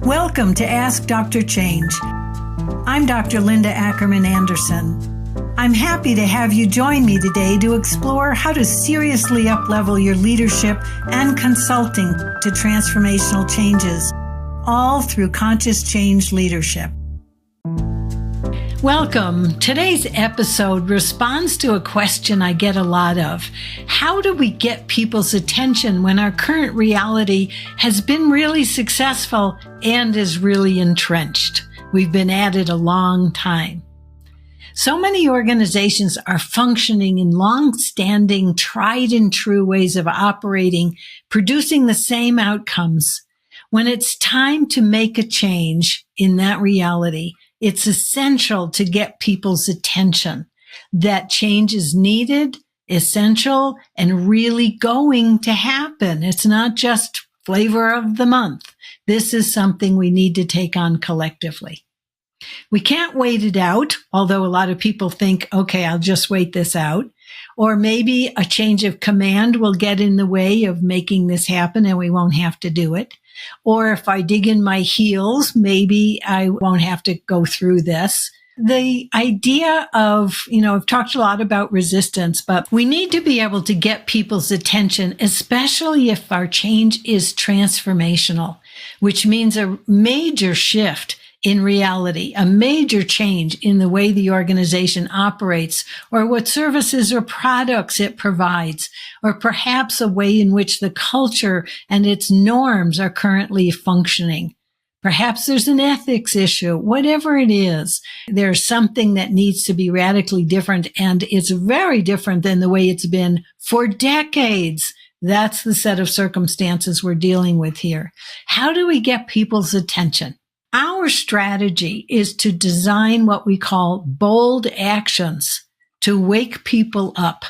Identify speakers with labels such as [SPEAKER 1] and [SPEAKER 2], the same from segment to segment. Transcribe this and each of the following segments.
[SPEAKER 1] Welcome to Ask Dr. Change. I'm Dr. Linda Ackerman Anderson. I'm happy to have you join me today to explore how to seriously up-level your leadership and consulting to transformational changes, all through conscious change leadership. Welcome. Today's episode responds to a question I get a lot of. How do we get people's attention when our current reality has been really successful and is really entrenched? We've been at it a long time. So many organizations are functioning in long-standing, tried and true ways of operating, producing the same outcomes. When it's time to make a change in that reality, it's essential to get people's attention. That change is needed, essential, and really going to happen. It's not just flavor of the month. This is something we need to take on collectively. We can't wait it out, although a lot of people think, okay, I'll just wait this out. Or maybe a change of command will get in the way of making this happen and we won't have to do it. Or if I dig in my heels, maybe I won't have to go through this. The idea of, I've talked a lot about resistance, but we need to be able to get people's attention, especially if our change is transformational, which means a major shift in reality, a major change in the way the organization operates or what services or products it provides, or perhaps a way in which the culture and its norms are currently functioning. Perhaps there's an ethics issue, whatever it is. There's something that needs to be radically different, and it's very different than the way it's been for decades. That's the set of circumstances we're dealing with here. How do we get people's attention? Our strategy is to design what we call bold actions to wake people up,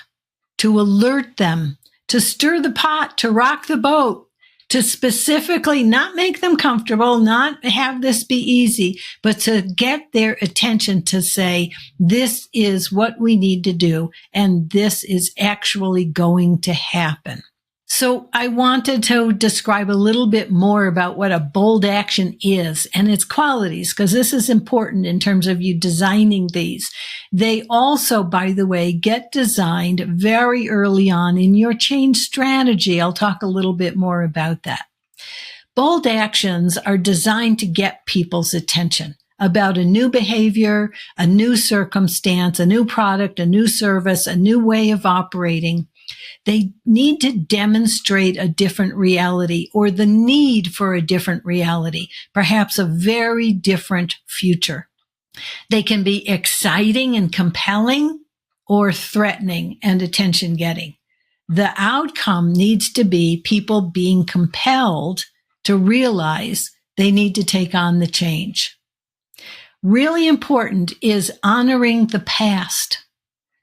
[SPEAKER 1] to alert them, to stir the pot, to rock the boat, to specifically not make them comfortable, not have this be easy, but to get their attention to say, this is what we need to do, and this is actually going to happen. So I wanted to describe a little bit more about what a bold action is and its qualities, because this is important in terms of you designing these. They also, by the way, get designed very early on in your change strategy. I'll talk a little bit more about that. Bold actions are designed to get people's attention about a new behavior, a new circumstance, a new product, a new service, a new way of operating. They need to demonstrate a different reality or the need for a different reality, perhaps a very different future. They can be exciting and compelling or threatening and attention-getting. The outcome needs to be people being compelled to realize they need to take on the change. Really important is honoring the past,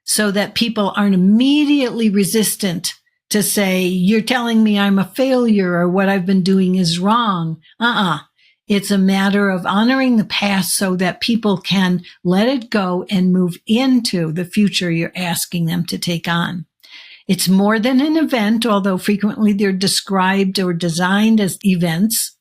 [SPEAKER 1] so that people aren't immediately resistant to say, you're telling me I'm a failure or what I've been doing is wrong. It's a matter of honoring the past so that people can let it go and move into the future you're asking them to take on. It's more than an event, although frequently they're described or designed as events.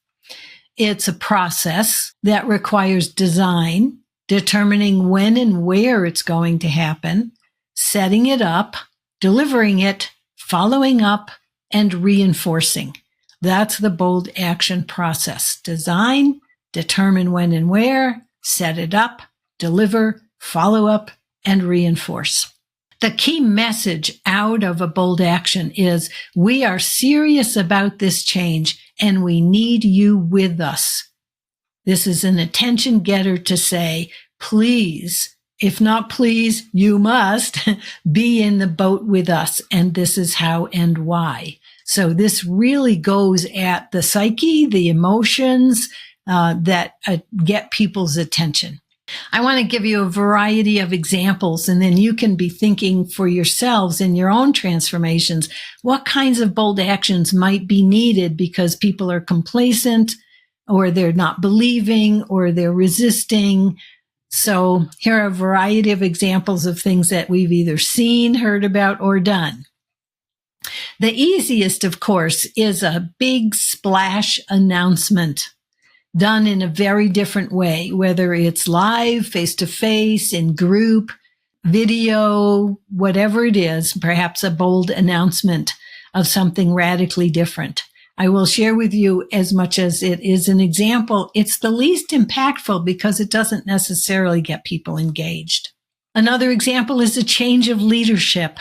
[SPEAKER 1] It's a process that requires design, determining when and where it's going to happen, setting it up, delivering it, following up, and reinforcing. That's the bold action process. Design, determine when and where, set it up, deliver, follow up, and reinforce. The key message out of a bold action is we are serious about this change and we need you with us. This is an attention getter to say, please, if not please, you must be in the boat with us. And this is how and why. So this really goes at the psyche, the emotions that get people's attention. I want to give you a variety of examples, and then you can be thinking for yourselves in your own transformations, what kinds of bold actions might be needed because people are complacent, or they're not believing, or they're resisting. So here are a variety of examples of things that we've either seen, heard about, or done. The easiest, of course, is a big splash announcement. done in a very different way, whether it's live, face-to-face, in group, video, whatever it is, perhaps a bold announcement of something radically different. I will share with you, as much as it is an example, it's the least impactful because it doesn't necessarily get people engaged. Another example is a change of leadership.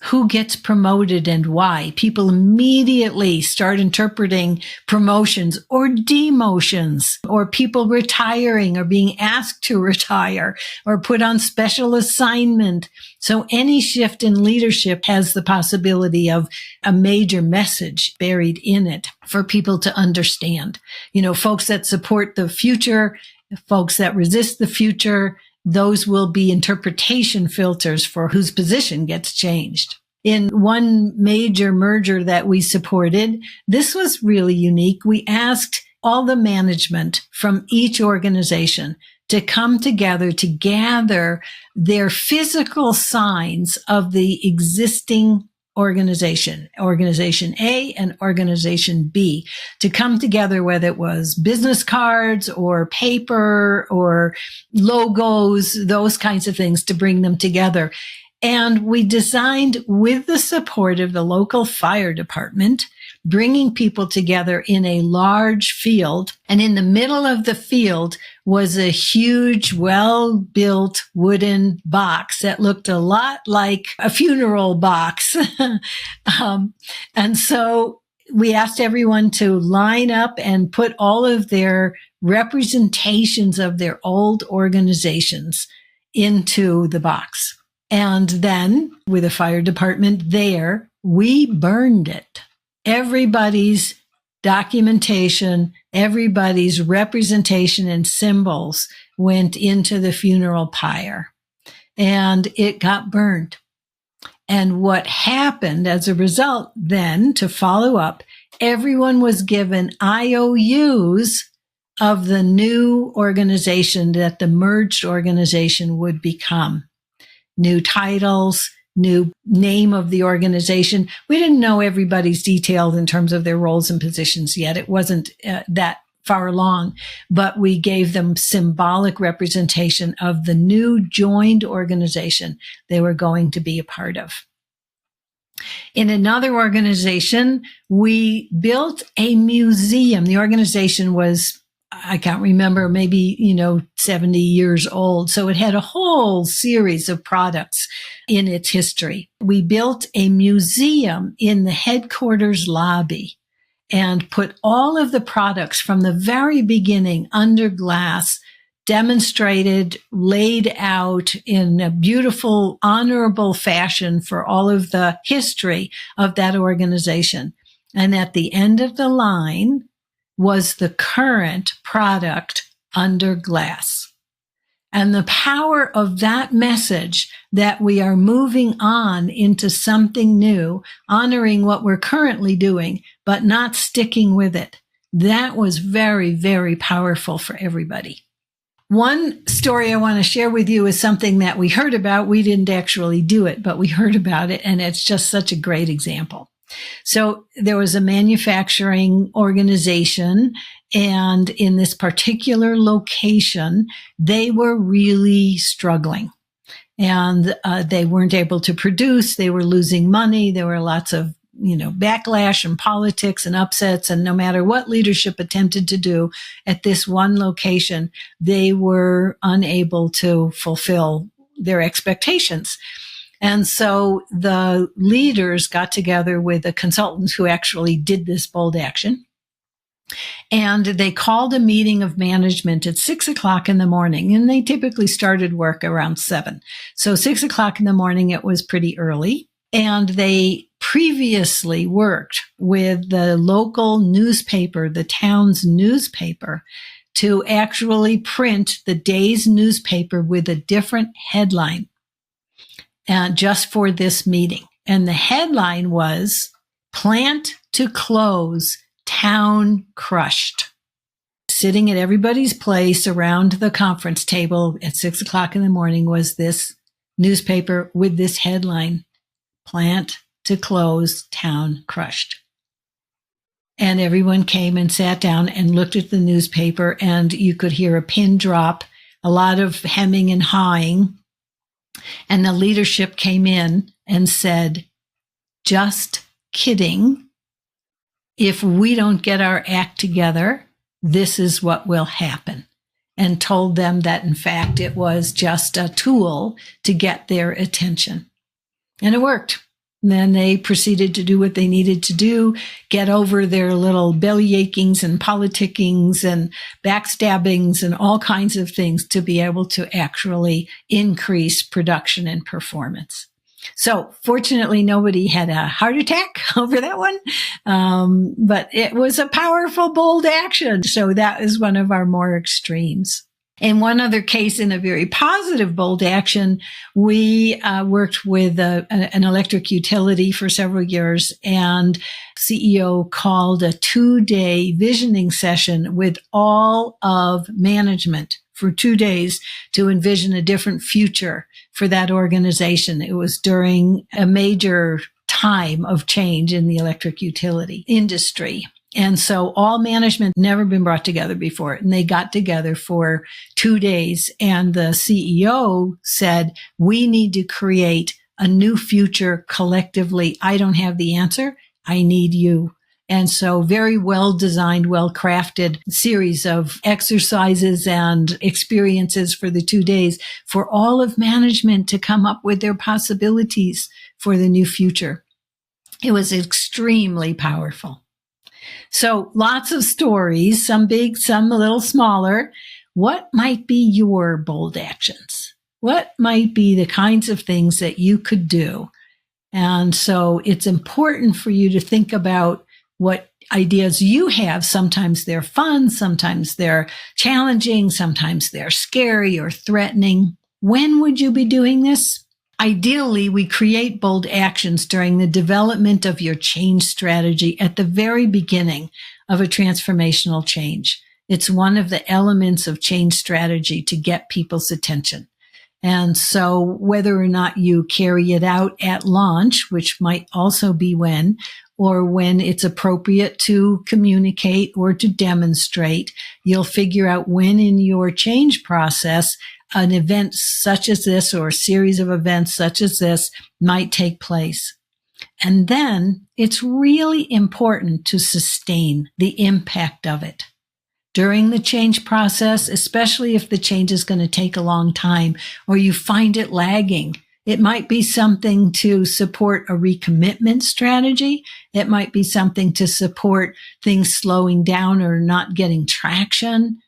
[SPEAKER 1] Who gets promoted and why? People immediately start interpreting promotions or demotions, or people retiring or being asked to retire or put on special assignment. So any shift in leadership has the possibility of a major message buried in it for people to understand. Folks that support the future, folks that resist the future, those will be interpretation filters for whose position gets changed. In one major merger that we supported, this was really unique. We asked all the management from each organization to come together to gather their physical signs of the existing organization A and organization B, to come together, whether it was business cards or paper or logos, those kinds of things, to bring them together. And we designed, with the support of the local fire department, bringing people together in a large field. And in the middle of the field was a huge, well-built wooden box that looked a lot like a funeral box. And so we asked everyone to line up and put all of their representations of their old organizations into the box. And then, with a fire department there, we burned it. Everybody's documentation, everybody's representation and symbols went into the funeral pyre, and it got burned. And what happened as a result then, to follow up, everyone was given IOUs of the new organization that the merged organization would become. New titles, new name of the organization. We didn't know everybody's details in terms of their roles and positions yet. It wasn't that far along, but we gave them symbolic representation of the new joined organization they were going to be a part of. In another organization, we built a museum. The organization was, I can't remember, maybe, 70 years old. So it had a whole series of products in its history. We built a museum in the headquarters lobby and put all of the products from the very beginning under glass, demonstrated, laid out in a beautiful, honorable fashion for all of the history of that organization. And at the end of the line was the current product under glass. And the power of that message that we are moving on into something new, honoring what we're currently doing, but not sticking with it, that was very, very powerful for everybody. One story I want to share with you is something that we heard about. We didn't actually do it, but we heard about it, and it's just such a great example. So there was a manufacturing organization, and in this particular location, they were really struggling. And they weren't able to produce. They were losing money. There were lots of backlash and politics and upsets. And no matter what leadership attempted to do at this one location, they were unable to fulfill their expectations. And so the leaders got together with the consultants who actually did this bold action. And they called a meeting of management at 6:00 in the morning. And they typically started work around 7. So 6:00 in the morning, it was pretty early. And they previously worked with the local newspaper, the town's newspaper, to actually print the day's newspaper with a different headline. Just for this meeting. And the headline was, "Plant to Close, Town Crushed." Sitting at everybody's place around the conference table at 6:00 in the morning was this newspaper with this headline, "Plant to Close, Town Crushed." And everyone came and sat down and looked at the newspaper, and you could hear a pin drop, a lot of hemming and hawing. And the leadership came in and said, just kidding. If we don't get our act together, this is what will happen. And told them that, in fact, it was just a tool to get their attention. And it worked. And then they proceeded to do what they needed to do, get over their little belly achings and politickings and backstabbings and all kinds of things to be able to actually increase production and performance. So fortunately, nobody had a heart attack over that one. But it was a powerful, bold action. So that is one of our more extremes. In one other case, in a very positive, bold action, we worked with an electric utility for several years, and CEO called a 2-day visioning session with all of management for 2 days to envision a different future for that organization. It was during a major time of change in the electric utility industry. And so all management never been brought together before. And they got together for 2 days. And the CEO said, we need to create a new future collectively. I don't have the answer. I need you. And so very well designed, well crafted series of exercises and experiences for the 2 days for all of management to come up with their possibilities for the new future. It was extremely powerful. So lots of stories, some big, some a little smaller. What might be your bold actions? What might be the kinds of things that you could do? And so it's important for you to think about what ideas you have. Sometimes they're fun, sometimes they're challenging, sometimes they're scary or threatening. When would you be doing this? Ideally, we create bold actions during the development of your change strategy at the very beginning of a transformational change. It's one of the elements of change strategy to get people's attention. And so whether or not you carry it out at launch, which might also be when, or when it's appropriate to communicate or to demonstrate, you'll figure out when in your change process an event such as this or a series of events such as this might take place. And then it's really important to sustain the impact of it during the change process, especially if the change is going to take a long time or you find it lagging. It might be something to support a recommitment strategy. It might be something to support things slowing down or not getting traction.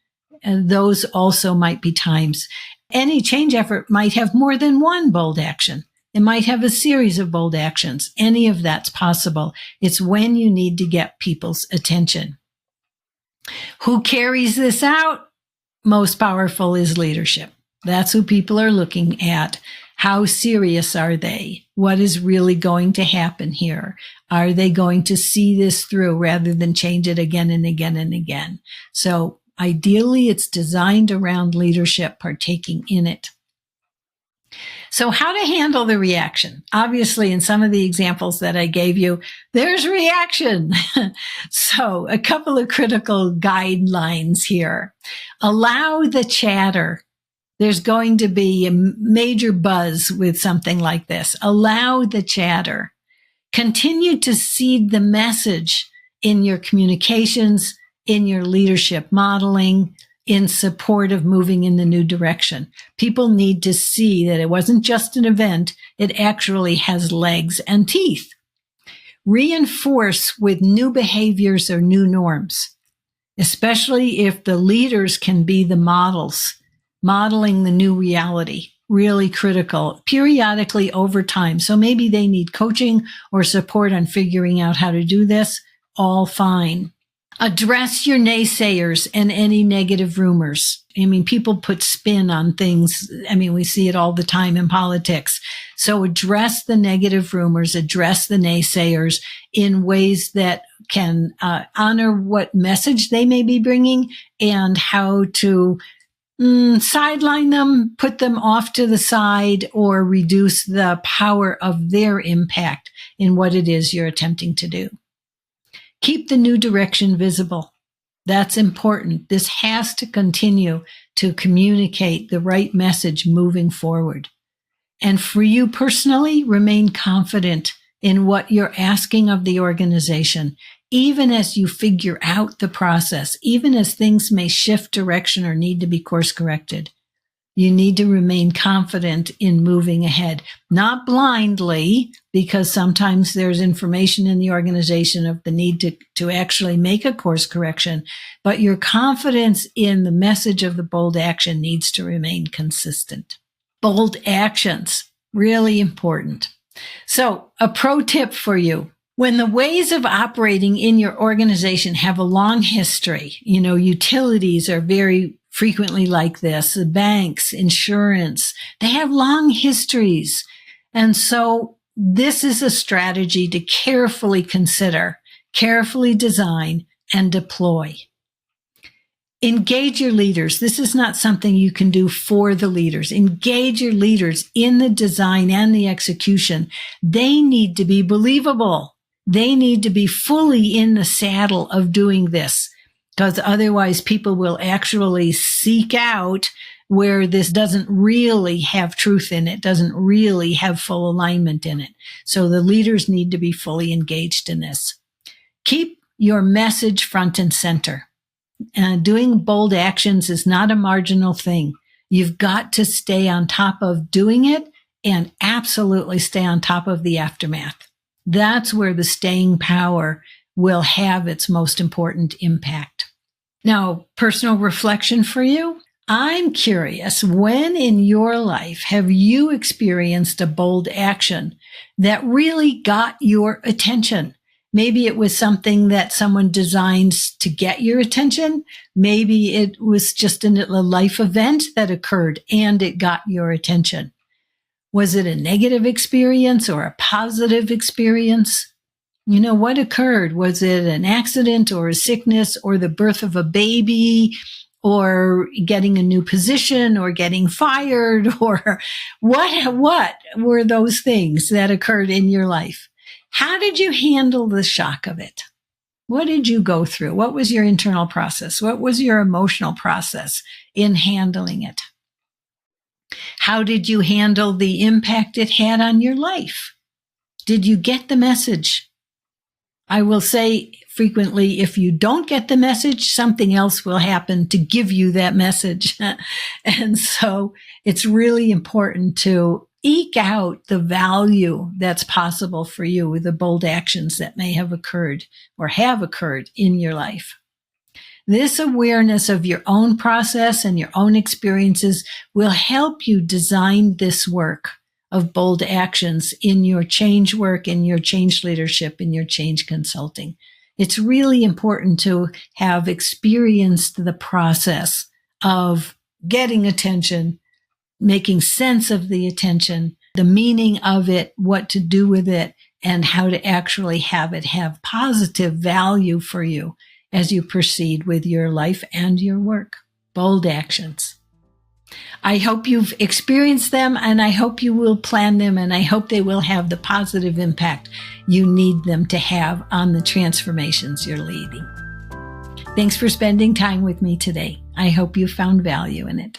[SPEAKER 1] And those also might be times. Any change effort might have more than one bold action. It might have a series of bold actions. Any of that's possible. It's when you need to get people's attention. Who carries this out? Most powerful is leadership. That's who people are looking at. How serious are they? What is really going to happen here? Are they going to see this through rather than change it again and again and again? So ideally, it's designed around leadership partaking in it. So how to handle the reaction? Obviously, in some of the examples that I gave you, there's reaction. So a couple of critical guidelines here. Allow the chatter. There's going to be a major buzz with something like this. Allow the chatter. Continue to seed the message in your communications, in your leadership modeling, in support of moving in the new direction. People need to see that it wasn't just an event. It actually has legs and teeth. Reinforce with new behaviors or new norms, especially if the leaders can be the models, modeling the new reality. Really critical, periodically over time. So maybe they need coaching or support on figuring out how to do this. All fine. Address your naysayers and any negative rumors. I mean, people put spin on things. I mean, we see it all the time in politics. So address the negative rumors, address the naysayers in ways that can honor what message they may be bringing and how to sideline them, put them off to the side, or reduce the power of their impact in what it is you're attempting to do. Keep the new direction visible. That's important. This has to continue to communicate the right message moving forward. And for you personally, remain confident in what you're asking of the organization, even as you figure out the process, even as things may shift direction or need to be course corrected. You need to remain confident in moving ahead, not blindly, because sometimes there's information in the organization of the need to actually make a course correction, but your confidence in the message of the bold action needs to remain consistent. Bold actions, really important. So, a pro tip for you. When the ways of operating in your organization have a long history, utilities are very frequently like this, the banks, insurance, they have long histories. And so this is a strategy to carefully consider, carefully design, and deploy. Engage your leaders. This is not something you can do for the leaders. Engage your leaders in the design and the execution. They need to be believable. They need to be fully in the saddle of doing this, because otherwise people will actually seek out where this doesn't really have truth in it, doesn't really have full alignment in it. So the leaders need to be fully engaged in this. Keep your message front and center. Doing bold actions is not a marginal thing. You've got to stay on top of doing it and absolutely stay on top of the aftermath. That's where the staying power will have its most important impact. Now, personal reflection for you. I'm curious, when in your life have you experienced a bold action that really got your attention? Maybe it was something that someone designed to get your attention. Maybe it was just a life event that occurred and it got your attention. Was it a negative experience or a positive experience? What occurred? Was it an accident or a sickness or the birth of a baby or getting a new position or getting fired or what were those things that occurred in your life? How did you handle the shock of it? What did you go through? What was your internal process? What was your emotional process in handling it? How did you handle the impact it had on your life? Did you get the message? I will say frequently, if you don't get the message, something else will happen to give you that message. And so it's really important to eke out the value that's possible for you with the bold actions that may have occurred or have occurred in your life. This awareness of your own process and your own experiences will help you design this work of bold actions in your change work, in your change leadership, in your change consulting. It's really important to have experienced the process of getting attention, making sense of the attention, the meaning of it, what to do with it, and how to actually have it have positive value for you as you proceed with your life and your work. Bold actions. I hope you've experienced them, and I hope you will plan them, and I hope they will have the positive impact you need them to have on the transformations you're leading. Thanks for spending time with me today. I hope you found value in it.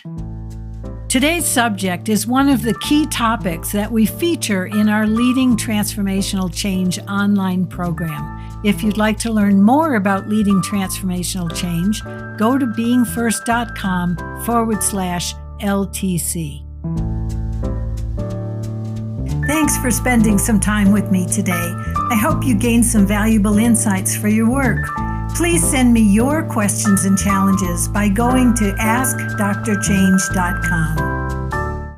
[SPEAKER 1] Today's subject is one of the key topics that we feature in our Leading Transformational Change online program. If you'd like to learn more about leading transformational change, go to beingfirst.com/LTC. Thanks for spending some time with me today. I hope you gained some valuable insights for your work. Please send me your questions and challenges by going to askdrchange.com.